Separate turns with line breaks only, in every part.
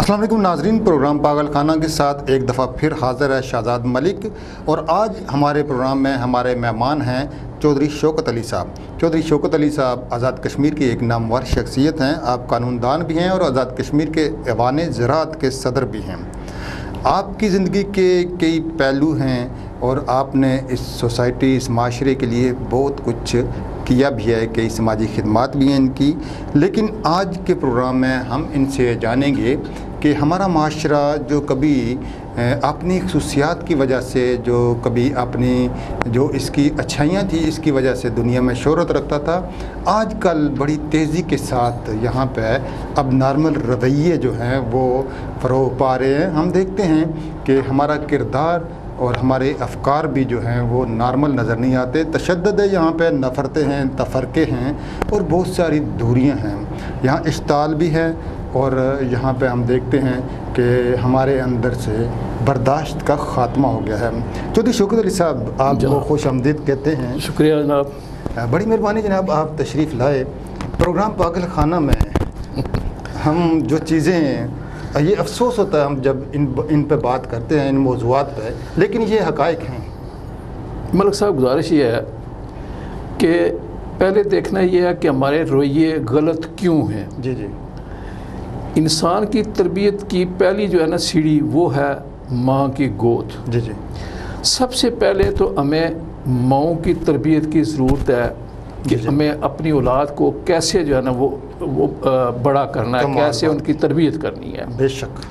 السلام علیکم ناظرین، پروگرام پاگل خانہ کے ساتھ ایک دفعہ پھر حاضر ہے شہزاد ملک، اور آج ہمارے پروگرام میں ہمارے مہمان ہیں چودھری شوکت علی صاحب۔ چودھری شوکت علی صاحب آزاد کشمیر کی ایک نامور شخصیت ہیں، آپ قانون دان بھی ہیں اور آزاد کشمیر کے ایوان زراعت کے صدر بھی ہیں۔ آپ کی زندگی کے کئی پہلو ہیں اور آپ نے اس سوسائٹی، اس معاشرے کے لیے بہت کچھ کیا بھی ہے، کئی سماجی خدمات بھی ہیں ان کی۔ لیکن آج کے پروگرام میں ہم ان سے جانیں گے کہ ہمارا معاشرہ جو کبھی اپنی خصوصیات کی وجہ سے، جو کبھی اپنی جو اس کی اچھائیاں تھیں اس کی وجہ سے دنیا میں شہرت رکھتا تھا، آج کل بڑی تیزی کے ساتھ یہاں پہ اب نارمل رویے جو ہیں وہ فروغ پا رہے ہیں۔ ہم دیکھتے ہیں کہ ہمارا کردار اور ہمارے افکار بھی جو ہیں وہ نارمل نظر نہیں آتے۔ تشدد ہے یہاں پہ، نفرتیں ہیں، تفرقے ہیں اور بہت ساری دوریاں ہیں۔ یہاں اشتعال بھی ہے اور یہاں پہ ہم دیکھتے ہیں کہ ہمارے اندر سے برداشت کا خاتمہ ہو گیا ہے۔ چودھری شوکت علی صاحب، آپ کو خوش آمدید کہتے ہیں۔
شکریہ جناب،
بڑی مہربانی جناب، آپ تشریف لائے پروگرام پاگل خانہ میں۔ ہم جو چیزیں، یہ افسوس ہوتا ہے ہم جب ان پہ بات کرتے ہیں، ان موضوعات پہ، لیکن یہ حقائق ہیں۔
ملک صاحب، گزارش یہ ہے کہ پہلے دیکھنا یہ ہے کہ ہمارے رویے غلط کیوں ہیں۔
جی جی۔
انسان کی تربیت کی پہلی جو ہے نا سیڑھی، وہ ہے ماں کی گود۔
جی جی۔
سب سے پہلے تو ہمیں ماؤں کی تربیت کی ضرورت ہے کہ ہمیں اپنی اولاد کو کیسے جو ہے نا وہ بڑا کرنا ہے، کیسے ان کی تربیت کرنی ہے۔
بے شک۔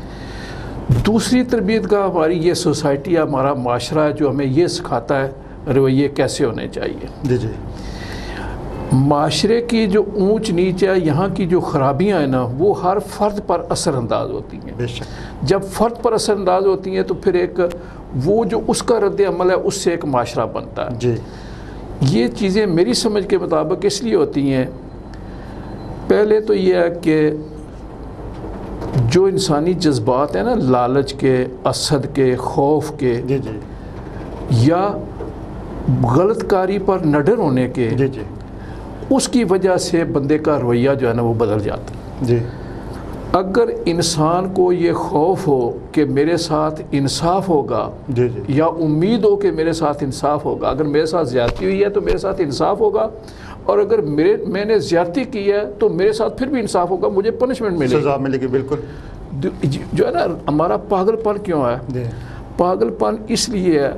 دوسری تربیت کا ہماری یہ سوسائٹی ہے، ہمارا معاشرہ ہے جو ہمیں یہ سکھاتا ہے رویے کیسے ہونے چاہیے۔
جی جی۔
معاشرے کی جو اونچ نیچ ہے، یہاں کی جو خرابیاں ہیں نا، وہ ہر فرد پر اثر انداز ہوتی ہیں۔
بے شک۔
جب فرد پر اثر انداز ہوتی ہیں تو پھر ایک وہ جو اس کا رد عمل ہے اس سے ایک معاشرہ بنتا ہے۔
جی۔
یہ چیزیں میری سمجھ کے مطابق اس لیے ہوتی ہیں، پہلے تو یہ ہے کہ جو انسانی جذبات ہیں نا، لالچ کے، حسد کے، خوف کے،
جی جی،
یا غلط کاری پر نڈر ہونے کے،
جی جی،
اس کی وجہ سے بندے کا رویہ جو ہے نا وہ بدل جاتا ہے۔
جی۔
اگر انسان کو یہ خوف ہو کہ میرے ساتھ انصاف ہوگا،
جی جی،
یا امید ہو کہ میرے ساتھ انصاف ہوگا، اگر میرے ساتھ زیادتی ہوئی ہے تو میرے ساتھ انصاف ہوگا، اور اگر میں نے زیادتی کی ہے تو میرے ساتھ پھر بھی انصاف ہوگا، مجھے پنشمنٹ ملے گی،
سزا ملے گی۔ بالکل۔
جو ہے نا ہمارا پاگل پن کیوں ہے؟
جی۔
پاگل پن اس لیے ہے،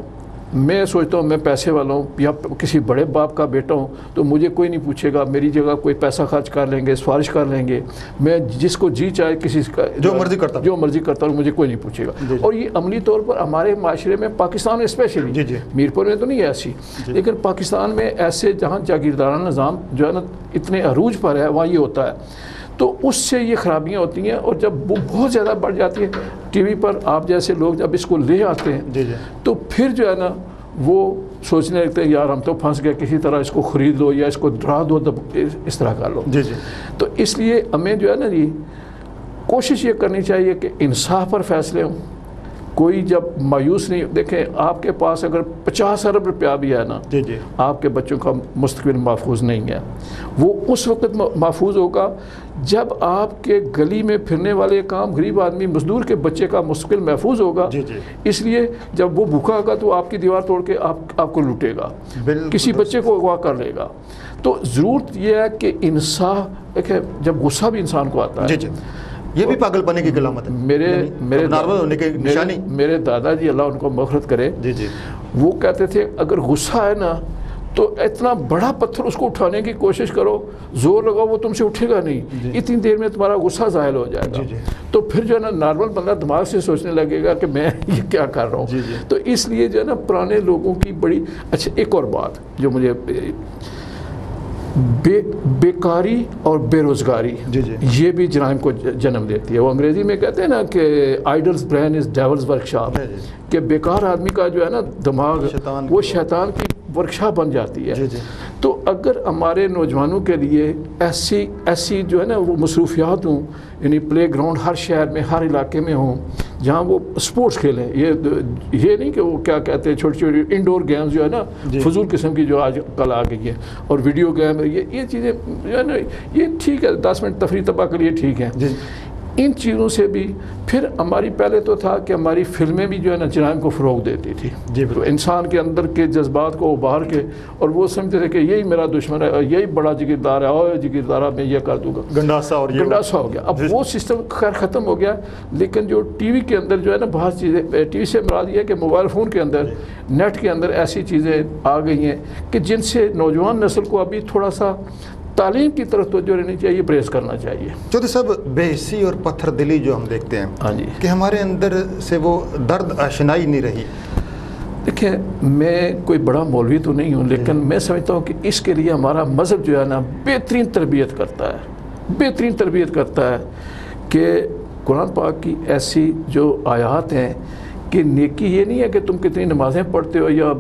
میں سوچتا ہوں میں پیسے والا ہوں یا کسی بڑے باپ کا بیٹا ہوں تو مجھے کوئی نہیں پوچھے گا، میری جگہ کوئی پیسہ خرچ کر لیں گے، سفارش کر لیں گے، میں جس کو جی چاہے کسی کا جو مرضی کرتا ہوں، مجھے کوئی نہیں پوچھے گا۔
جی۔
اور یہ عملی طور پر ہمارے معاشرے میں، پاکستان میں اسپیشلی،
جی جی،
میرپور میں تو نہیں ہے ایسی، لیکن پاکستان میں ایسے جہاں جاگیردارانہ نظام جو ہے نا اتنے عروج پر ہے، وہاں یہ ہوتا ہے، تو اس سے یہ خرابیاں ہوتی ہیں۔ اور جب وہ بہت زیادہ بڑھ جاتی ہیں، ٹی وی پر آپ جیسے لوگ جب اس کو لے آتے ہیں،
جی جی،
تو پھر جو ہے نا وہ سوچنے لگتے ہیں یار ہم تو پھنس گئے، کسی طرح اس کو خرید لو یا اس کو ڈرا دو، اس طرح کر لو۔
جی جی۔
تو اس لیے ہمیں جو ہے نا جی کوشش یہ کرنی چاہیے کہ انصاف پر فیصلے ہوں۔ کوئی جب مایوس نہیں، دیکھیں آپ کے پاس اگر 50 ارب روپیہ بھی ہے نا،
جی جی،
آپ کے بچوں کا مستقبل محفوظ نہیں ہے۔ وہ اس وقت محفوظ ہوگا جب آپ کے گلی میں پھرنے والے کام غریب آدمی مزدور کے بچے کا مستقبل محفوظ ہوگا۔
جی جی۔
اس لیے جب وہ بھوکا ہوگا تو آپ کی دیوار توڑ کے آپ کو لوٹے گا، کسی بچے کو اغوا کر لے گا۔ تو ضرورت یہ ہے کہ انصاف، دیکھیں جب غصہ بھی انسان کو آتا ہے،
جی جی، یہ بھی پاگل پنے کی علامت ہے، نارمل ہونے کی نشانی۔
میرے دادا جی اللہ ان کو مغفرت کرے،
جی جی،
وہ کہتے تھے اگر غصہ ہے نا تو اتنا بڑا پتھر اس کو اٹھانے کی کوشش کرو، زور لگاؤ وہ تم سے اٹھے گا نہیں، اتنی دیر میں تمہارا غصہ ظاہر ہو جائے گا۔ تو پھر جو ہے نا نارمل بندہ دماغ سے سوچنے لگے گا کہ میں یہ کیا کر رہا ہوں۔ تو اس لیے جو ہے نا پرانے لوگوں کی بڑی اچھا ایک اور بات جو مجھے، بیکاری اور بے روزگاری یہ بھی جرائم کو جنم دیتی ہے۔ وہ انگریزی میں کہتے ہیں نا کہ idols brain is devil's workshop, کہ بیکار آدمی کا جو ہے نا دماغ وہ شیطان کی ورکشاپ بن جاتی ہے۔ تو اگر ہمارے نوجوانوں کے لیے ایسی جو ہے نا وہ مصروفیات ہوں، یعنی پلے گراؤنڈ ہر شہر میں، ہر علاقے میں ہوں، جہاں وہ سپورٹس کھیلیں، یہ نہیں کہ وہ کیا کہتے ہیں چھوٹی چھوٹی انڈور گیمز جو ہے نا فضول قسم کی جو آج کل آ گئی ہے، اور ویڈیو گیم، یہ چیزیں جو ہے نا یہ ٹھیک ہے، 10 منٹ تفریح طبع کے لیے ٹھیک ہے، ان چیزوں سے بھی پھر ہماری پہلے تو تھا کہ ہماری فلمیں بھی جو ہے نا جرائم کو فروغ دیتی تھی
جی،
تو انسان کے اندر کے جذبات کو ابھار کے، اور وہ سمجھتے تھے کہ یہی میرا دشمن ہے اور یہی بڑا جگیردار ہے، اور جگیردارہ میں یہ کر دوں گا،
گنڈاسا اور
گنڈاسا ہو گیا. اب وہ سسٹم خیر ختم ہو گیا. لیکن جو ٹی وی کے اندر جو ہے نا بہت چیزیں، ٹی وی سے مراد یہ ہے کہ موبائل فون کے اندر، نیٹ کے اندر ایسی چیزیں آ گئی ہیں کہ جن سے نوجوان نسل کو ابھی تھوڑا سا تعلیم کی طرف توجہ رہنی چاہیے، پریس کرنا چاہیے.
چودھری صاحب، بے حسی اور پتھر دلی جو ہم دیکھتے ہیں،
ہاں جی،
کہ ہمارے اندر سے وہ درد آشنائی نہیں رہی.
دیکھیں میں کوئی بڑا مولوی تو نہیں ہوں، لیکن میں سمجھتا ہوں کہ اس کے لیے ہمارا مذہب جو ہے نا بہترین تربیت کرتا ہے، بہترین تربیت کرتا ہے کہ قرآن پاک کی ایسی جو آیات ہیں کہ نیکی یہ نہیں ہے کہ تم کتنی نمازیں پڑھتے ہو یا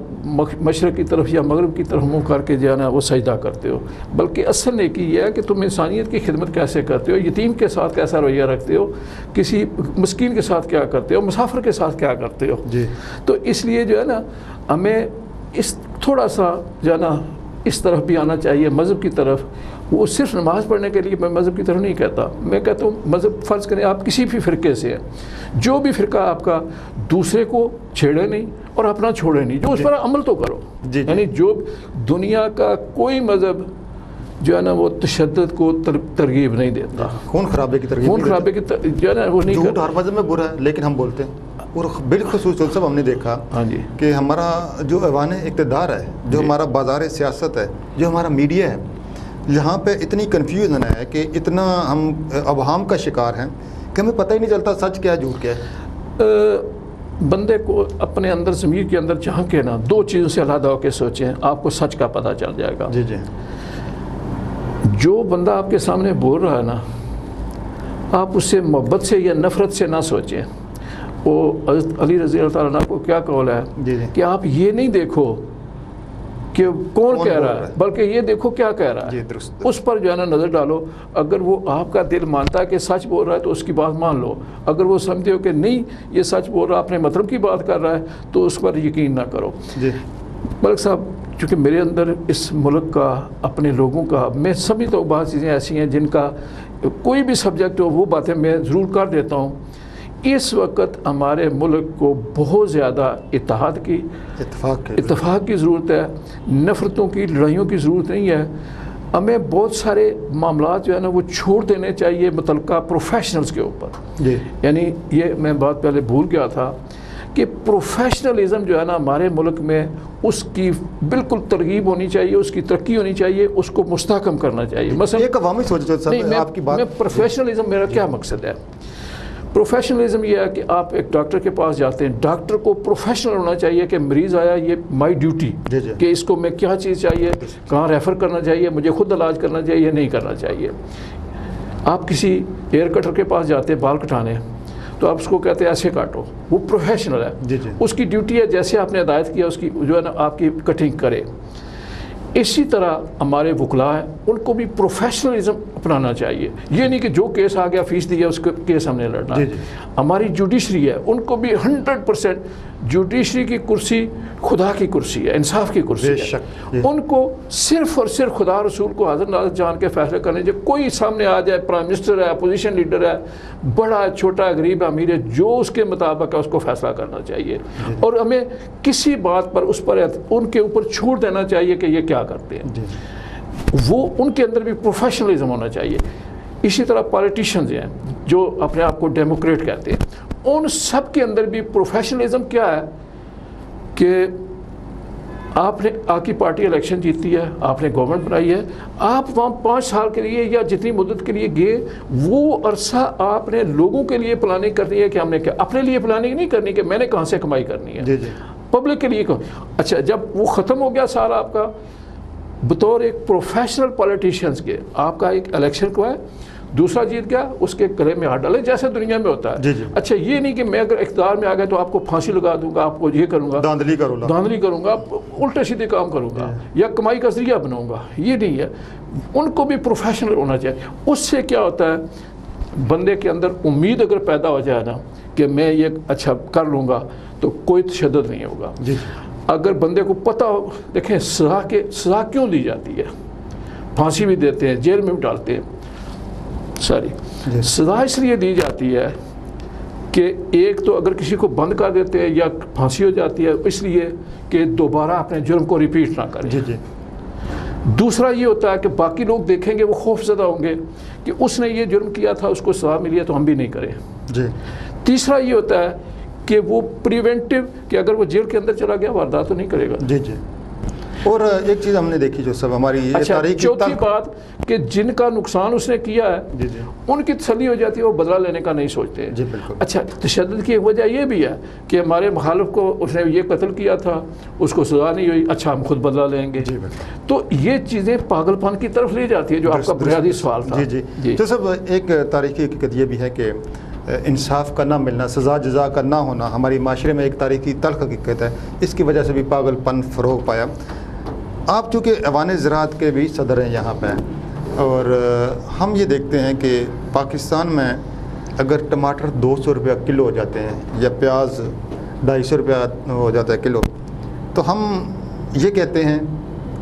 مشرق کی طرف یا مغرب کی طرف منہ کر کے جو ہے نا وہ سجدہ کرتے ہو، بلکہ اصل نیکی یہ ہے کہ تم انسانیت کی خدمت کیسے کرتے ہو، یتیم کے ساتھ کیسا رویہ رکھتے ہو، کسی مسکین کے ساتھ کیا کرتے ہو، مسافر کے ساتھ کیا کرتے ہو.
جی.
تو اس لیے جو ہے نا ہمیں اس تھوڑا سا جو ہے نا اس طرف بھی آنا چاہیے، مذہب کی طرف. وہ صرف نماز پڑھنے کے لیے میں مذہب کی طرف نہیں کہتا، میں کہتا ہوں مذہب فرض کریں آپ کسی بھی فرقے سے ہیں، جو بھی فرقہ آپ کا، دوسرے کو چھیڑے نہیں اور اپنا چھوڑے نہیں، جو اس پر عمل تو کرو. یعنی جو دنیا کا کوئی مذہب جو ہے نا وہ تشدد کو ترغیب نہیں دیتا،
خون خرابے کی ترغیب،
خون خرابے کی جو ہے نا وہ نہیں
جھوٹ ہر مذہب میں برا ہے لیکن ہم بولتے ہیں. اور بالخصوص سب ہم نے دیکھا
ہاں جی
کہ ہمارا جو ایوان اقتدار ہے، جو ہمارا بازار سیاست ہے، جو ہمارا میڈیا ہے، یہاں پہ اتنی کنفیوژن ہے کہ اتنا ہم ابہام کا شکار ہیں کہ ہمیں پتہ ہی نہیں چلتا سچ کیا جھوٹ کیا ہے.
بندے کو اپنے اندر ضمیر کے اندر جھانک کے نا دو چیزوں سے علیحدہ ہو کے سوچیں، آپ کو سچ کا پتہ چل جائے گا.
جی جی.
جو بندہ آپ کے سامنے بول رہا ہے نا، آپ اس سے محبت سے یا نفرت سے نہ سوچیں. وہ حضرت علی رضی اللہ تعالیٰ عنہ کو کیا قول ہے کہ آپ یہ نہیں دیکھو کہ کون کہہ رہا ہے، بلکہ یہ دیکھو کیا کہہ رہا ہے. اس پر جو ہے نا نظر ڈالو. اگر وہ آپ کا دل مانتا ہے کہ سچ بول رہا ہے تو اس کی بات مان لو. اگر وہ سمجھتے ہو کہ نہیں یہ سچ بول رہا ہے، اپنے مطلب کی بات کر رہا ہے، تو اس پر یقین نہ کرو. ملک صاحب، چونکہ میرے اندر اس ملک کا، اپنے لوگوں کا، میں سمجھتا ہوں بعض چیزیں ایسی ہیں جن کا کوئی بھی سبجیکٹ ہو وہ باتیں میں ضرور کر دیتا ہوں. اس وقت ہمارے ملک کو بہت زیادہ اتحاد کی، اتفاق کی ضرورت ہے، نفرتوں کی، لڑائیوں کی ضرورت نہیں ہے. ہمیں بہت سارے معاملات جو ہے نا وہ چھوڑ دینے چاہیے متعلقہ پروفیشنلز کے اوپر. یعنی یہ میں بات پہلے بھول گیا تھا کہ پروفیشنلزم جو ہے نا ہمارے ملک میں اس کی بالکل ترغیب ہونی چاہیے، اس کی ترقی ہونی چاہیے، اس کو مستحکم کرنا چاہیے. مثلا
ایک عوامی سوچ آپ کی بات
میں پروفیشنلزم میرا کیا مقصد ہے؟ پروفیشنلزم یہ ہے کہ آپ ایک ڈاکٹر کے پاس جاتے ہیں، ڈاکٹر کو پروفیشنل ہونا چاہیے کہ مریض آیا، یہ مائی ڈیوٹی کہ اس کو میں کیا چیز چاہیے، کہاں ریفر کرنا چاہیے، مجھے خود علاج کرنا چاہیے یا نہیں کرنا چاہیے. آپ کسی ہیئر کٹر کے پاس جاتے ہیں بال کٹانے، تو آپ اس کو کہتے ہیں ایسے کاٹو، وہ پروفیشنل ہے. اس کی ڈیوٹی ہے جیسے آپ نے ہدایت کیا اس کی جو ہے نا آپ کی کٹنگ کرے. اسی طرح ہمارے وکلاء ہیں، ان کو بھی پروفیشنلزم اپنانا چاہیے. یہ نہیں کہ جو کیس آ گیا فیس دیا اس کیس ہم نے لڑنا. ہماری جوڈیشری ہے، ان کو بھی 100% جوڈیشری کی کرسی خدا کی کرسی ہے، انصاف کی کرسی ہے. ان کو صرف اور صرف خدا رسول کو حاضر ناظر جان کے فیصلے کرنے چاہیے. کوئی سامنے آ جائے، پرائم منسٹر ہے، اپوزیشن لیڈر ہے، بڑا چھوٹا غریب امیر ہے، جو اس کے مطابق ہے اس کو فیصلہ کرنا چاہیے. اور ہمیں کسی بات پر اس پر ان کے اوپر چھوڑ دینا چاہیے کہ یہ کیا کرتے ہیں. وہ ان کے اندر بھی پروفیشنلزم ہونا چاہیے. اسی طرح پالیٹیشنز ہیں جو اپنے آپ کو ڈیموکریٹ کہتے ہیں، ان سب کے اندر بھی پروفیشنلزم کیا ہے کہ آپ نے آپ کی پارٹی الیکشن جیتی ہے، آپ نے گورنمنٹ بنائی ہے، آپ وہاں 5 سال کے لیے یا جتنی مدت کے لیے گئے، وہ عرصہ آپ نے لوگوں کے لیے پلاننگ کرنی ہے کہ ہم نے کیا، اپنے لیے پلاننگ نہیں کرنی کہ میں نے کہاں سے کمائی کرنی ہے. پبلک کے لیے اچھا جب وہ ختم ہو گیا سارا آپ کا، بطور ایک پروفیشنل پولیٹیشینز کے آپ کا ایک الیکشن کو ہے، دوسرا جیت گیا اس کے گلے میں ہاتھ ڈالے جیسے دنیا میں ہوتا ہے. اچھا یہ نہیں کہ میں اگر اقتدار میں آ گیا تو آپ کو پھانسی لگا دوں گا، آپ کو یہ کروں گا، دھاندلی کروں گا، الٹے سیدھے کام کروں گا یا کمائی کا ذریعہ بناؤں گا. یہ نہیں ہے. ان کو بھی پروفیشنل ہونا چاہیے. اس سے کیا ہوتا ہے، بندے کے اندر امید اگر پیدا ہو جائے نا کہ میں یہ اچھا کر لوں گا تو کوئی تشدد نہیں ہوگا. اگر بندے کو پتہ ہو، دیکھیں سزا کیوں دی جاتی ہے، پھانسی بھی دیتے ہیں، جیل میں بھی ڈالتے ہیں، سزا اس لیے دی جاتی ہے کہ ایک تو اگر کسی کو بند کر دیتے ہیں یا پھانسی ہو جاتی ہے اس لیے کہ دوبارہ اپنے جرم کو ریپیٹ نہ کریں. دوسرا یہ ہوتا ہے کہ باقی لوگ دیکھیں گے وہ خوف زدہ ہوں گے کہ اس نے یہ جرم کیا تھا, اس کو سزا ملی ہے تو ہم بھی نہیں کریں. تیسرا یہ ہوتا ہے کہ وہ پریونٹیو کہ اگر وہ جیل کے اندر چلا گیا واردات تو نہیں کرے گا.
اور ایک چیز ہم نے دیکھی جو سب ہماری
چوتھی بات کہ جن کا نقصان اس نے کیا ہے ان کی تسلی ہو جاتی ہے, وہ بدلہ لینے کا نہیں سوچتے. اچھا, تشدد کی ایک وجہ یہ بھی ہے کہ ہمارے مخالف کو اس نے یہ قتل کیا تھا, اس کو سزا نہیں ہوئی, اچھا ہم خود بدلہ لیں گے. تو یہ چیزیں پاگل پن کی طرف لے جاتی ہے جو آپ کا بنیادی سوال تھا.
تو سب ایک تاریخی حقیقت یہ بھی ہے کہ انصاف کا نہ ملنا, سزا جزا کا نہ ہونا ہماری معاشرے میں ایک تاریخی تلخ حقیقت ہے. اس کی وجہ سے بھی پاگل پن فروغ پایا. آپ چونکہ ایوان زراعت کے بھی صدر ہیں یہاں پہ, اور ہم یہ دیکھتے ہیں کہ پاکستان میں اگر ٹماٹر 200 روپیہ کلو ہو جاتے ہیں یا پیاز 250 روپیہ ہو جاتا ہے کلو, تو ہم یہ کہتے ہیں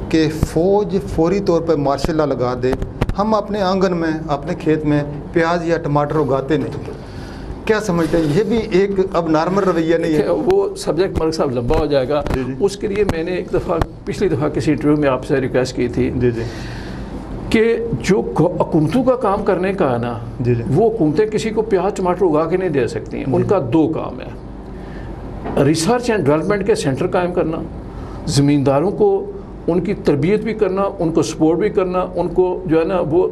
کہ فوج فوری طور پہ مارشل لا لگا دے. ہم اپنے آنگن میں اپنے کھیت میں پیاز یا ٹماٹر اگاتے نہیں. کیا سمجھتے ہیں یہ بھی ایک اب نارمل رویہ نہیں ہے؟
وہ سبجیکٹ ملک صاحب لمبا ہو جائے گا. اس کے لیے میں نے ایک دفعہ پچھلی دفعہ کسی انٹرویو میں آپ سے ریکویسٹ کی تھی کہ جو حکومتوں کا کام کرنے کا ہے نا, وہ حکومتیں کسی کو پیاز ٹماٹر اگا کے نہیں دے سکتی ہیں. ان کا 2 کام ہے, ریسرچ اینڈ ڈیولپمنٹ کے سینٹر قائم کرنا, زمینداروں کو ان کی تربیت بھی کرنا, ان کو سپورٹ بھی کرنا, ان کو جو ہے نا وہ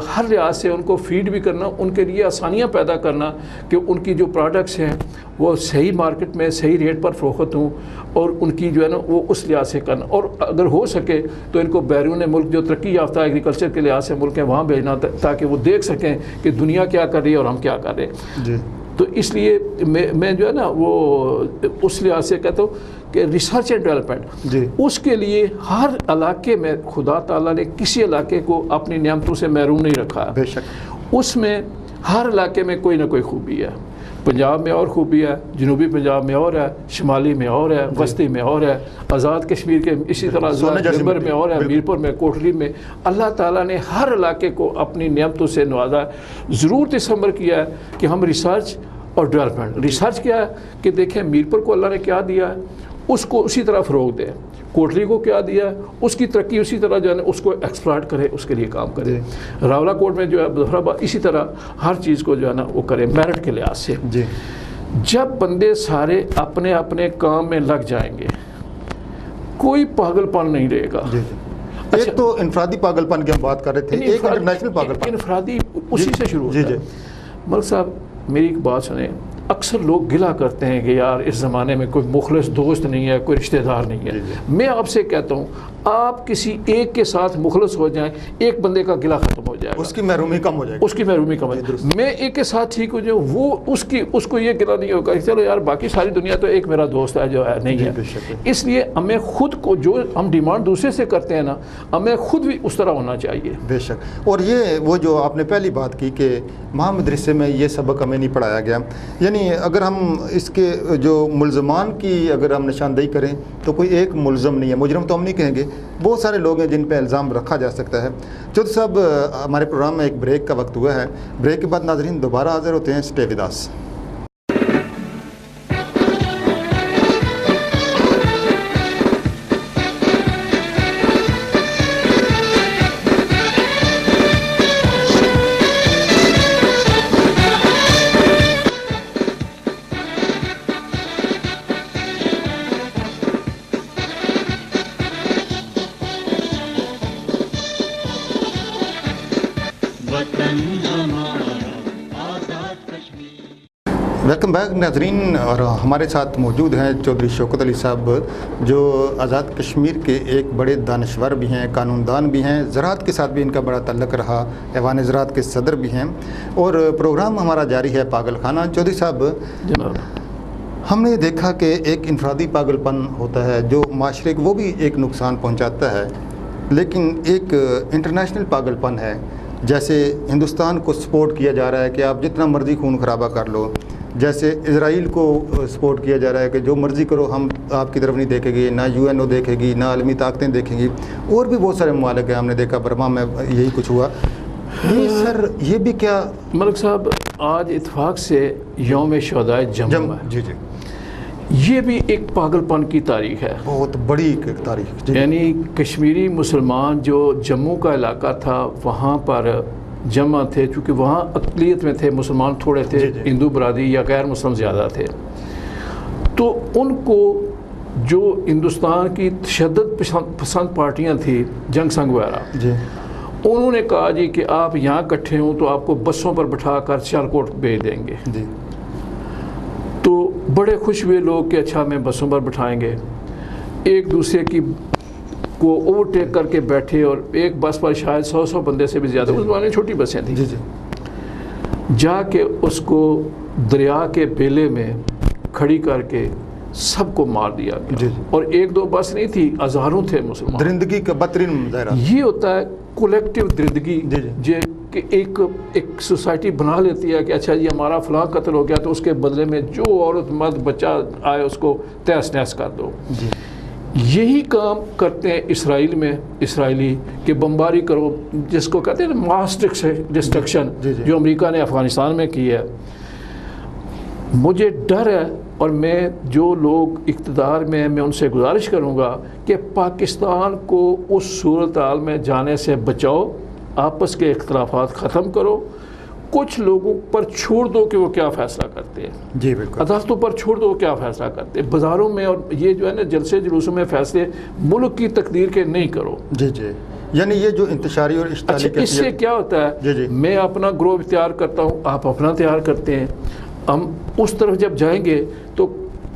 ہر لحاظ سے ان کو فیڈ بھی کرنا, ان کے لیے آسانیاں پیدا کرنا کہ ان کی جو پروڈکٹس ہیں وہ صحیح مارکیٹ میں صحیح ریٹ پر فروخت ہوں, اور ان کی جو ہے نا وہ اس لحاظ سے کرنا, اور اگر ہو سکے تو ان کو بیرون ملک جو ترقی یافتہ ایگریکلچر کے لحاظ سے ملک ہیں وہاں بھیجنا تاکہ وہ دیکھ سکیں کہ دنیا کیا کر رہی ہے اور ہم کیا کر رہے ہیں. تو اس لیے میں جو ہے نا وہ اس لحاظ سے کہتا ہوں کہ ریسرچ اینڈ ڈیولپمنٹ اس کے لیے ہر علاقے میں خدا تعالیٰ نے کسی علاقے کو اپنی نعمتوں سے محروم نہیں رکھا ہے.
بے شک
اس میں ہر علاقے میں کوئی نہ کوئی خوبی ہے. پنجاب میں اور خوبی ہے, جنوبی پنجاب میں اور ہے, شمالی میں اور ہے, وسطی میں اور ہے, آزاد کشمیر کے اسی طرح جمبر میں اور ہے, میرپور میں, کوٹلی میں. اللہ تعالیٰ نے ہر علاقے کو اپنی نعمتوں سے نوازا ہے. ضرورت اس امر کیا ہے کہ ہم ریسرچ اور ڈیولپمنٹ, ریسرچ کیا ہے کہ دیکھیں میرپور کو اللہ نے کیا دیا ہے اس کو اسی طرح فروغ دیں, کوٹلی کو کیا دیا ہے اس کی ترقی اسی طرح جو ہے نا اس کو ایکسپلائٹ کرے, اس کے لیے کام کرے. راولہ کوٹ میں جو ہے ظفرآباد اسی طرح ہر چیز کو جو ہے نا وہ کرے میرٹ کے لحاظ سے. جب بندے سارے اپنے اپنے کام میں لگ جائیں گے کوئی پاگل پن نہیں رہے گا.
ایک تو انفرادی پاگل پن کی ہم بات کر رہے تھے, ایک انٹرنیشنل پاگل پن.
انفرادی اسی سے شروع ہوتا ہے. ملک صاحب میری ایک بات سنیں, اکثر لوگ گلا کرتے ہیں کہ یار اس زمانے میں کوئی مخلص دوست نہیں ہے, کوئی رشتہ دار نہیں ہے. میں آپ سے کہتا ہوں آپ کسی ایک کے ساتھ مخلص ہو جائیں, ایک بندے کا گلا ختم ہو جائے گا,
اس کی محرومی کم ہو جائے گی,
اس کی محرومی کم ہو جائے گی. میں ایک کے ساتھ ٹھیک ہو جاؤں, وہ اس کو یہ گلا نہیں ہوگا چلو یار باقی ساری دنیا تو ایک میرا دوست ہے جو ہے نہیں ہے. اس لیے ہمیں خود کو جو ہم ڈیمانڈ دوسرے سے کرتے ہیں نا, ہمیں خود بھی اس طرح ہونا چاہیے.
بے شک. اور یہ وہ جو آپ نے پہلی بات کی کہ مہا مدرسے میں یہ سبق ہمیں نہیں پڑھایا گیا, یعنی اگر ہم اس کے جو ملزمان کی اگر ہم نشاندہی کریں تو کوئی ایک ملزم نہیں ہے, مجرم تو ہم نہیں کہیں گے, بہت سارے لوگ ہیں جن پہ الزام رکھا جا سکتا ہے. چودھری صاحب ہمارے پروگرام میں ایک بریک کا وقت ہوا ہے, بریک کے بعد ناظرین دوبارہ حاضر ہوتے ہیں. Stay with us. Welcome back ناظرین, اور ہمارے ساتھ موجود ہیں چودھری شوکت علی صاحب جو آزاد کشمیر کے ایک بڑے دانشور بھی ہیں, قانون دان بھی ہیں, زراعت کے ساتھ بھی ان کا بڑا تعلق رہا, ایوان زراعت کے صدر بھی ہیں, اور پروگرام ہمارا جاری ہے پاگل خانہ. چودھری صاحب
جناب,
ہم نے دیکھا کہ ایک انفرادی پاگل پن ہوتا ہے جو معاشرے کو وہ بھی ایک نقصان پہنچاتا ہے, لیکن ایک انٹرنیشنل پاگل پن ہے. جیسے ہندوستان کو سپورٹ کیا جا رہا ہے کہ آپ جتنا مرضی خون خرابہ کر لو, جیسے اسرائیل کو سپورٹ کیا جا رہا ہے کہ جو مرضی کرو ہم آپ کی طرف نہیں دیکھیں گے, نہ UN دیکھے گی, نہ عالمی طاقتیں دیکھیں گی, اور بھی بہت سارے ممالک ہیں. ہم نے دیکھا برما میں یہی کچھ ہوا. یہ سر یہ بھی کیا
ملک صاحب آج اتفاق سے یوم شہدائے جموں ہے،
جی جی،
یہ بھی ایک پاگل پن کی تاریخ ہے،
بہت بڑی تاریخ،
یعنی کشمیری مسلمان جو جموں کا علاقہ تھا وہاں پر جمع تھے، چونکہ وہاں اقلیت میں تھے، مسلمان تھوڑے تھے، ہندو برادری یا غیر مسلم زیادہ تھے، تو ان کو جو ہندوستان کی تشدد پسند پارٹیاں تھیں، جنگ سنگھ وغیرہ،
جی،
انہوں نے کہا جی کہ آپ یہاں اکٹھے ہوں تو آپ کو بسوں پر بٹھا کر سیالکوٹ بھیج دیں گے،
جی،
تو بڑے خوش ہوئے لوگ کہ اچھا ہمیں بسوں پر بٹھائیں گے، ایک دوسرے کی کو اوورٹیک کر کے بیٹھے، اور ایک بس پر شاید 100 بندے سے بھی زیادہ، اس زمانے میں چھوٹی بسیں تھیں،
جی جی،
جا کے اس کو دریا کے بیلے میں کھڑی کر کے سب کو مار دیا گیا،
جی،
اور ایک دو بس نہیں تھی، ہزاروں تھے مسلمان۔
درندگی کا بدترین مظاہرہ،
یہ ہوتا ہے کولیکٹیو درندگی،
جی،
کہ ایک سوسائٹی بنا لیتی ہے کہ اچھا جی ہمارا فلاں قتل ہو گیا تو اس کے بدلے میں جو عورت مرد بچہ آئے اس کو تہس نہس کر دو۔
جی،
یہی کام کرتے ہیں اسرائیل میں، اسرائیلی کہ بمباری کرو، جس کو کہتے ہیں ماس ڈسٹرکشن، جو امریکہ نے افغانستان میں کی ہے۔ مجھے ڈر ہے، اور میں جو لوگ اقتدار میں ہیں میں ان سے گزارش کروں گا کہ پاکستان کو اس صورتحال میں جانے سے بچاؤ، آپس کے اختلافات ختم کرو، کچھ لوگوں پر چھوڑ دو کہ وہ کیا فیصلہ کرتے ہیں،
جی بالکل،
عدالتوں پر چھوڑ دو وہ کیا فیصلہ کرتے ہیں، بازاروں میں اور یہ جو ہے نا جلسے جلوسوں میں فیصلے ملک کی تقدیر کے نہیں کرو۔
جی جی، یعنی یہ جو انتشاری اور اشتعالی
اچھا، اس سے کیا ہوتا ہے، میں اپنا گروہ تیار کرتا ہوں، آپ اپنا تیار کرتے ہیں، ہم اس طرف جب جائیں گے تو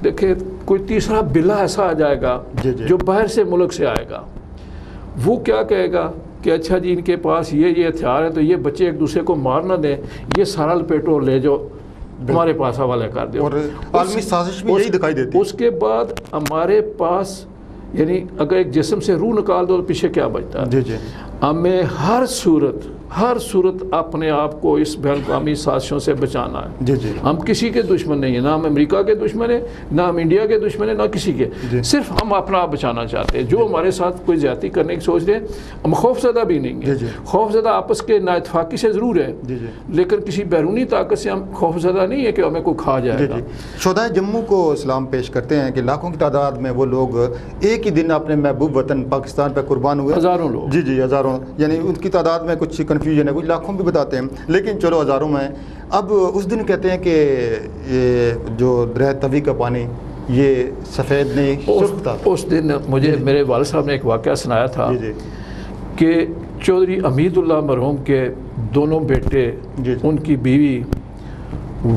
دیکھیں کوئی تیسرا بلا ایسا آ جائے گا جو باہر سے ملک سے آئے گا، وہ کیا کہے گا کہ اچھا جی ان کے پاس یہ ہتھیار ہیں تو یہ بچے ایک دوسرے کو مار نہ دیں، یہ سارا لپیٹو لے جو ہمارے پاس حوالے کر دیں،
اور عالمی سازش بھی یہی دکھائی دیتی ہے۔
اس کے بعد ہمارے پاس یعنی اگر ایک جسم سے روح نکال دو تو پیچھے کیا بچتا ہے؟
جی جی،
ہمیں ہر صورت اپنے آپ کو اس بین الاقوامی سازشوں سے بچانا ہے۔
جی جی،
ہم کسی کے دشمن نہیں ہیں، نہ ہم امریکہ کے دشمن ہیں، نہ ہم انڈیا کے دشمن ہیں، نہ کسی کے، صرف ہم اپنا آپ بچانا چاہتے ہیں۔ جو ہمارے ساتھ کوئی زیادتی کرنے کی سوچ رہے ہیں، ہم خوف زدہ بھی نہیں ہیں، خوف زدہ آپس کے نا اتفاقی سے ضرور ہے، لیکن کسی بیرونی طاقت سے ہم خوف زدہ نہیں ہے کہ ہمیں کوئی کھا جائے گا۔
شہدائے جموں کو سلام پیش کرتے ہیں کہ لاکھوں کی تعداد میں وہ لوگ ایک ہی دن اپنے محبوب وطن پاکستان پہ قربان ہوئے،
ہزاروں لوگ،
جی جی ہزاروں، یعنی ان کی تعداد میں کچھ کنفیوژن ہے، کچھ لاکھوں بھی بتاتے ہیں، لیکن چلو ہزاروں میں۔ اب اس دن کہتے ہیں کہ یہ جو درہ توی کا پانی یہ سفید نہیں سرخ تھا۔
اس دن مجھے میرے والد صاحب نے ایک واقعہ سنایا تھا کہ چودھری امید اللہ مرحوم کے دونوں بیٹے، ان کی بیوی،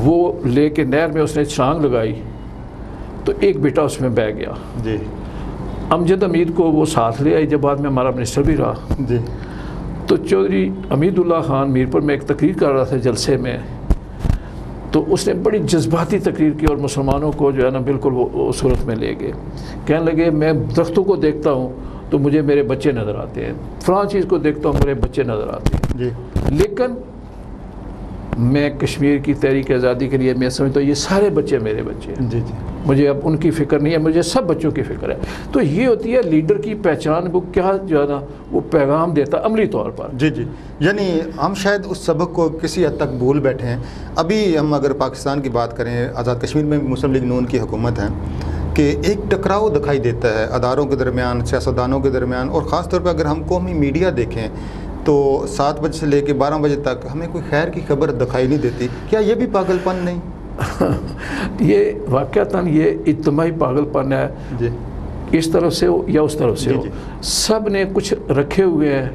وہ لے کے نہر میں اس نے چھلانگ لگائی تو ایک بیٹا اس میں بہہ گیا۔
جی،
امجد امید کو وہ ساتھ لے آئی، جب بعد میں ہمارا منسٹر بھی رہا۔
جی،
تو چودھری امید اللہ خان میرپور میں ایک تقریر کر رہا تھا جلسے میں، تو اس نے بڑی جذباتی تقریر کی اور مسلمانوں کو جو ہے نا بالکل وہ صورت میں لے گئے، کہنے لگے میں درختوں کو دیکھتا ہوں تو مجھے میرے بچے نظر آتے ہیں، فلاں چیز کو دیکھتا ہوں میرے بچے نظر آتے ہیں،
جی،
لیکن میں کشمیر کی تحریک آزادی کے لیے میں سمجھتا ہوں یہ سارے بچے میرے بچے ہیں،
جی جی،
مجھے اب ان کی فکر نہیں ہے، مجھے سب بچوں کی فکر ہے۔ تو یہ ہوتی ہے لیڈر کی پہچان، وہ کیا جو ہے نا وہ پیغام دیتا عملی طور پر۔
جی جی، یعنی ہم شاید اس سبق کو کسی حد تک بھول بیٹھے ہیں۔ ابھی ہم اگر پاکستان کی بات کریں، آزاد کشمیر میں مسلم لیگ نون کی حکومت ہے کہ ایک ٹکراؤ دکھائی دیتا ہے اداروں کے درمیان، سیاستدانوں کے درمیان، اور خاص طور پہ اگر ہم قومی میڈیا دیکھیں تو 7 بجے سے لے کے 12 بجے تک ہمیں کوئی خیر کی خبر دکھائی نہیں دیتی۔ کیا یہ بھی پاگل پن نہیں؟
یہ واقعتاً یہ اجتماعی پاگل پن ہے،
جی،
اس طرف سے ہو یا اس طرف سے ہو، سب نے کچھ رکھے ہوئے ہیں،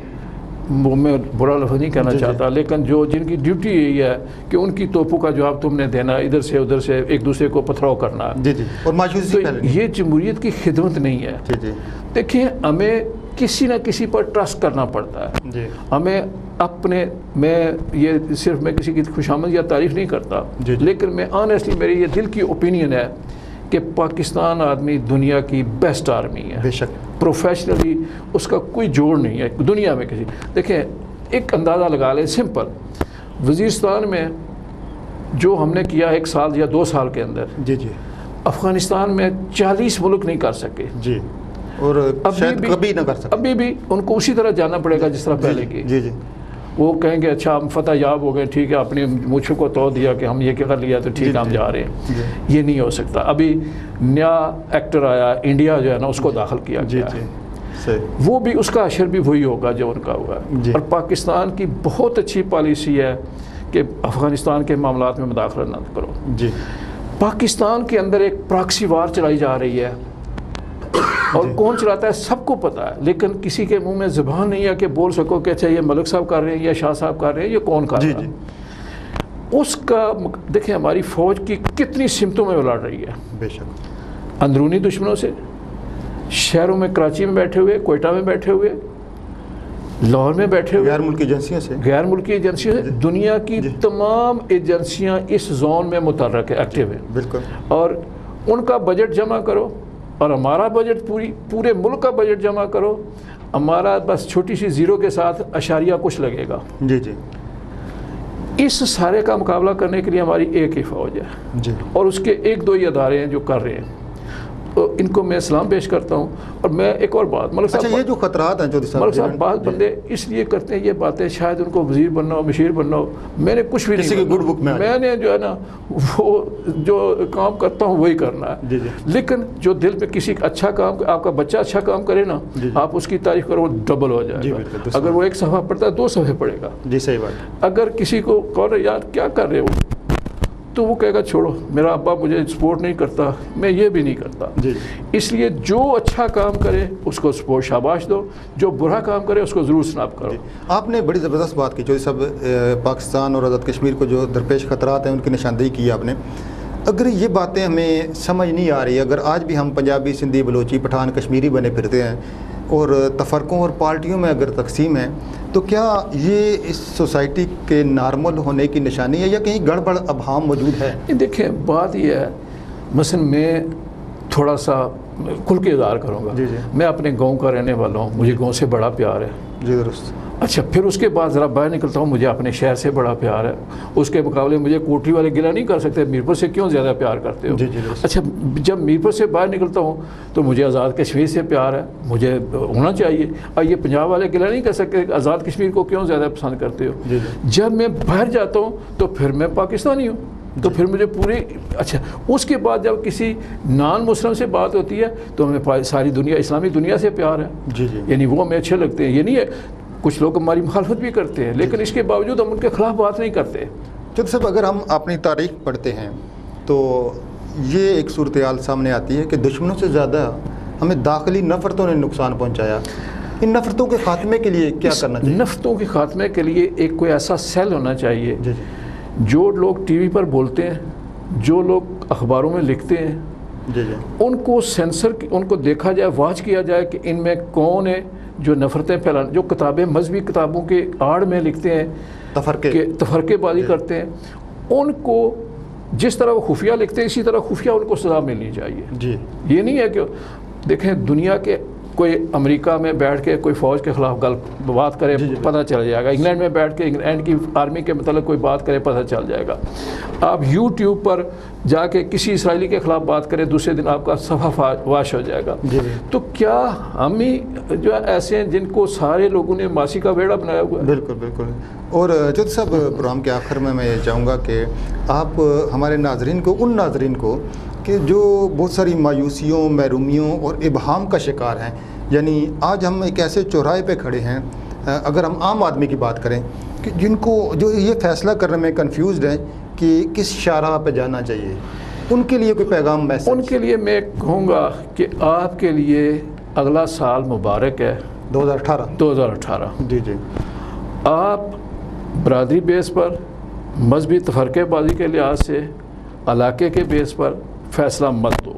وہ میں برا لفظ نہیں کہنا چاہتا، لیکن جو جن کی ڈیوٹی یہی ہے کہ ان کی توپوں کا جواب تم نے دینا، ادھر سے ادھر سے ایک دوسرے کو پتھراؤ کرنا،
جی جی، اور مایوسی
تو یہ جمہوریت کی خدمت نہیں ہے۔
جی جی،
دیکھیں ہمیں کسی نہ کسی پر ٹرسٹ کرنا پڑتا ہے،
جی،
ہمیں اپنے، میں یہ صرف میں کسی کی خوشامد یا تعریف نہیں کرتا، لیکن میں آنیسٹلی میری یہ دل کی اوپینین ہے کہ پاکستان آدمی دنیا کی بیسٹ آرمی ہے،
بے شک،
پروفیشنلی اس کا کوئی جوڑ نہیں ہے دنیا میں کسی۔ دیکھیں ایک اندازہ لگا لیں سمپل، وزیرستان میں جو ہم نے کیا 1 سال یا 2 سال کے اندر،
جی جی،
افغانستان میں 40 ملک نہیں کر سکے،
جی، اور شاید کبھی نہ کر سکتے،
ابھی بھی ان کو اسی طرح جانا پڑے گا جس طرح پہلے کی۔
جی جی،
وہ کہیں گے اچھا ہم فتح یاب ہو گئے, ٹھیک ہے, اپنی مجھ کو تو دیا کہ ہم یہ کر لیا تو ٹھیک ہے ہم جا رہے ہیں. یہ نہیں ہو سکتا. ابھی نیا ایکٹر آیا انڈیا جو ہے نا, اس کو داخل کیا گیا, وہ بھی اس کا اشر بھی وہی ہوگا جو ان کا ہوا. اور پاکستان کی بہت اچھی پالیسی ہے کہ افغانستان کے معاملات میں مداخلت نہ کرو. پاکستان کے اندر ایک پراکسی وار چلائی جا رہی ہے, اور کون چلاتا ہے سب کو پتہ ہے, لیکن کسی کے منہ میں زبان نہیں ہے کہ بول سکو کہ اچھا یہ ملک صاحب کر رہے ہیں یا شاہ صاحب کر رہے ہیں, یہ کون کر رہا ہے. اس کا دیکھیں ہماری فوج کی کتنی سمتوں میں لڑ رہی ہے,
بے شک,
اندرونی دشمنوں سے, شہروں میں, کراچی میں بیٹھے ہوئے, کوئٹہ میں بیٹھے ہوئے, لاہور میں بیٹھے ہوئے,
غیر ملکی ایجنسیوں سے,
غیر ملکی ایجنسیوں سے. دنیا کی تمام ایجنسیاں اس زون میں متحرک ہے, ایکٹیو ہیں. بالکل. اور ان کا بجٹ جمع کرو اور ہمارا بجٹ پورے ملک کا بجٹ جمع کرو, ہمارا بس چھوٹی سی زیرو کے ساتھ اشاریہ کچھ لگے گا. اس سارے کا مقابلہ کرنے کے لیے ہماری ایک ہی فوج ہے, اور اس کے ایک دو ہی ادارے ہیں جو کر رہے ہیں. تو ان کو میں سلام پیش کرتا ہوں. اور میں ایک اور بات, ملک صاحب,
یہ جو خطرات ہیں
ملک صاحب, بعض بندے اس لیے کرتے ہیں یہ باتیں شاید ان کو وزیر بننا ہو, مشیر بننا ہو. میں نے کچھ بھی نہیں بننا, میں نے جو ہے نا وہ جو کام کرتا ہوں وہی کرنا ہے. لیکن جو دل پہ کسی اچھا کام, آپ کا بچہ اچھا کام کرے نا, آپ اس کی تعریف کرو, وہ ڈبل ہو جائے گا. اگر وہ ایک صفحہ پڑھتا ہے 2 صفحے پڑھے گا.
صحیح بات.
اگر کسی کو کہو یار کیا کر رہے ہو, تو وہ کہے گا چھوڑو, میرا ابا مجھے سپورٹ نہیں کرتا, میں یہ بھی نہیں کرتا. اس لیے جو اچھا کام کرے اس کو سپورٹ شاباش دو, جو برا کام کرے اس کو ضرور سناب کرو. آپ
نے بڑی زبردست بات کی چودھری صاحب, پاکستان اور آزاد کشمیر کو جو درپیش خطرات ہیں ان کی نشاندہی کی آپ نے. اگر یہ باتیں ہمیں سمجھ نہیں آ رہی, اگر آج بھی ہم پنجابی, سندھی, بلوچی, پٹھان, کشمیری بنے پھرتے ہیں اور تفرقوں اور پارٹیوں میں اگر تقسیم ہے, تو کیا یہ اس سوسائٹی کے نارمل ہونے کی نشانی ہے یا کہیں گڑبڑ ابہام موجود ہے؟
دیکھیں بات یہ ہے, مثلا میں تھوڑا سا کھل کے اظہار کروں گا. میں اپنے گاؤں کا رہنے والا ہوں, مجھے گاؤں سے بڑا پیار ہے.
درست.
اچھا, پھر اس کے بعد ذرا باہر نکلتا ہوں, مجھے اپنے شہر سے بڑا پیار ہے. اس کے مقابلے مجھے کوٹھی والے گلہ نہیں کر سکتے میرپور سے کیوں زیادہ پیار کرتے ہو. اچھا, جب میرپور سے باہر نکلتا ہوں تو مجھے آزاد کشمیر سے پیار ہے, مجھے ہونا چاہیے. اور یہ پنجاب والے گلہ نہیں کر سکتے آزاد کشمیر کو کیوں زیادہ پسند کرتے ہو. جب میں باہر جاتا ہوں تو پھر میں پاکستانی ہوں, تو پھر مجھے پورے. اچھا, اس کے بعد جب کسی نان مسلم سے بات ہوتی ہے تو ہمیں ساری دنیا, اسلامی دنیا سے پیار ہے. یعنی وہ ہمیں اچھے لگتے ہیں. یہ نہیں ہے, کچھ لوگ ہماری مخالفت بھی کرتے ہیں, لیکن اس کے باوجود ہم ان کے خلاف بات نہیں کرتے.
چودھری صاحب, اگر ہم اپنی تاریخ پڑھتے ہیں تو یہ ایک صورتحال سامنے آتی ہے کہ دشمنوں سے زیادہ ہمیں داخلی نفرتوں نے نقصان پہنچایا. ان نفرتوں کے خاتمے کے لیے کیا کرنا چاہیے؟
نفرتوں کے خاتمے کے لیے ایک کوئی ایسا سیل ہونا چاہیے. جو لوگ ٹی وی پر بولتے ہیں, جو لوگ اخباروں میں لکھتے ہیں, ان کو سینسر, ان کو دیکھا جائے, واچ کیا جائے کہ ان میں کون ہے جو نفرتیں پھیلانے, جو کتابیں مذہبی کتابوں کے آڑ میں لکھتے ہیں, تفرقے بازی کرتے ہیں, ان کو جس طرح وہ خفیہ لکھتے ہیں اسی طرح خفیہ ان کو سزا ملنی چاہیے. یہ نہیں ہے کہ دیکھیں دنیا کے کوئی امریکہ میں بیٹھ کے کوئی فوج کے خلاف بات کرے پتہ چل جائے گا, انگلینڈ میں بیٹھ کے انگلینڈ کی آرمی کے متعلق کوئی بات کرے پتہ چل جائے گا. آپ یوٹیوب پر جا کے کسی اسرائیلی کے خلاف بات کریں, دوسرے دن آپ کا صفحہ واش ہو جائے گا. تو کیا ہم ہی جو ایسے ہیں جن کو سارے لوگوں نے ماسی کا بیڑا بنایا ہوا ہے؟
بالکل بالکل. اور چودھری صاحب, پروگرام کے آخر میں یہ چاہوں گا کہ آپ ہمارے ناظرین کو, ان ناظرین کو کہ جو بہت ساری مایوسیوں, محرومیوں اور ابہام کا شکار ہیں, یعنی آج ہم ایک ایسے چوراہے پہ کھڑے ہیں, اگر ہم عام آدمی کی بات کریں کہ جن کو جو یہ فیصلہ کرنے میں کنفیوزڈ ہیں کہ کس شاہراہ پہ جانا چاہیے, ان کے لیے کوئی پیغام میسج؟
ان کے لیے میں کہوں گا کہ آپ کے لیے اگلا سال مبارک ہے, 2018. آپ برادری بیس پر, مذہبی تفرقے بازی کے لحاظ سے, علاقے کے بیس پر فیصلہ مت دو.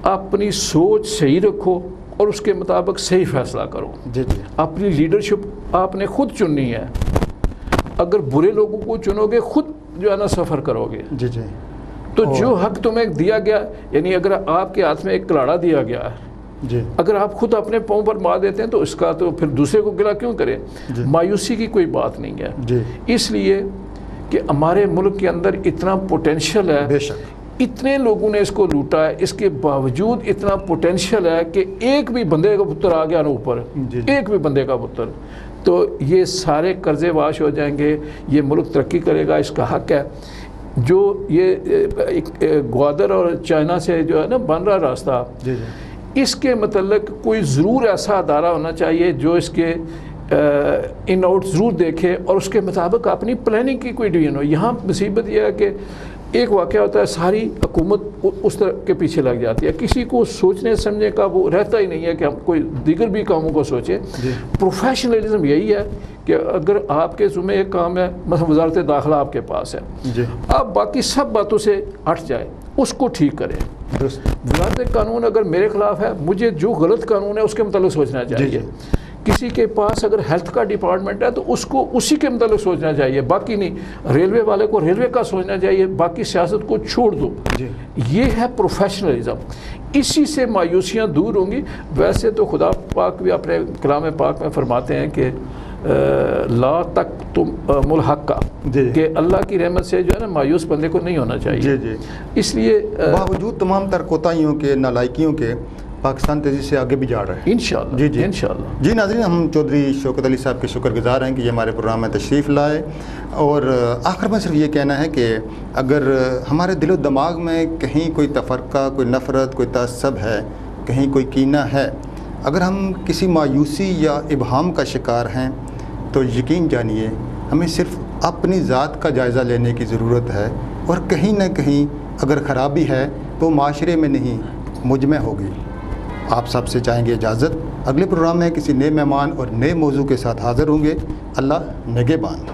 اپنی سوچ صحیح رکھو اور اس کے مطابق صحیح فیصلہ کرو. اپنی لیڈرشپ آپ نے خود چننی ہے. اگر برے لوگوں کو چنو گے خود جو ہے نا سفر کرو گے. تو جو حق تمہیں دیا گیا, یعنی اگر آپ کے ہاتھ میں ایک کلاڑا دیا گیا ہے, اگر آپ خود اپنے پاؤں پر مار دیتے ہیں تو اس کا تو پھر دوسرے کو گلا کیوں کریں؟ مایوسی کی کوئی بات نہیں ہے. اس لیے کہ ہمارے ملک کے اندر اتنا پوٹینشیل ہے, اتنے لوگوں نے اس کو لوٹا ہے, اس کے باوجود اتنا پوٹینشیل ہے کہ ایک بھی بندے کا پتر آ گیا نا اوپر, ایک بھی بندے کا پتر, تو یہ سارے قرضے واش ہو جائیں گے، یہ ملک ترقی کرے گا، اس کا حق ہے۔ جو یہ گوادر اور چائنا سے جو ہے نا بن رہا راستہ، اس کے متعلق کوئی ضرور ایسا ادارہ ہونا چاہیے جو اس کے ان آؤٹ ضرور دیکھے اور اس کے مطابق اپنی پلاننگ کی کوئی ڈویژن ہو۔ یہاں مصیبت یہ ہے کہ ایک واقعہ ہوتا ہے، ساری حکومت اس طرح کے پیچھے لگ جاتی ہے، کسی کو سوچنے سمجھنے کا وہ رہتا ہی نہیں ہے کہ ہم کوئی دیگر بھی کاموں کو سوچیں۔ پروفیشنلزم یہی ہے کہ اگر آپ کے ذمہ ایک کام ہے، مثلا وزارت داخلہ آپ کے پاس ہے، آپ باقی سب باتوں سے ہٹ جائیں، اس کو ٹھیک کریں۔ وزارت قانون اگر میرے خلاف ہے، مجھے جو غلط قانون ہے اس کے متعلق سوچنا چاہیے۔ کسی کے پاس اگر ہیلتھ کا ڈپارٹمنٹ ہے تو اس کو اسی کے متعلق سوچنا چاہیے، باقی نہیں۔ ریلوے والے کو ریلوے کا سوچنا چاہیے، باقی سیاست کو چھوڑ دو۔ یہ ہے پروفیشنلزم، اسی سے مایوسیاں دور ہوں گی۔ ویسے تو خدا پاک بھی اپنے کلام پاک میں فرماتے ہیں کہ لا تک تم ملحق کا، کہ اللہ کی رحمت سے جو ہے نا مایوس بندے کو نہیں ہونا چاہیے۔ اس لیے
باوجود تمام تر کوتاہیوں کے، نالائکیوں کے، پاکستان تیزی سے آگے بھی جا رہا ہے انشاءاللہ۔
انشاءاللہ۔
جی ناظرین، ہم چودھری شوکت علی صاحب کے شکر گزار ہیں کہ یہ ہمارے پروگرام میں تشریف لائے، اور آخر میں صرف یہ کہنا ہے کہ اگر ہمارے دل و دماغ میں کہیں کوئی تفرقہ، کوئی نفرت، کوئی تعصب ہے، کہیں کوئی کینہ ہے، اگر ہم کسی مایوسی یا ابہام کا شکار ہیں، تو یقین جانیے ہمیں صرف اپنی ذات کا جائزہ لینے کی ضرورت ہے، اور کہیں نہ کہیں اگر خرابی ہے تو معاشرے میں نہیں، مجھ میں ہوگی۔ آپ سب سے چاہیں گے اجازت، اگلے پروگرام میں کسی نئے مہمان اور نئے موضوع کے ساتھ حاضر ہوں گے۔ اللہ نگہبان۔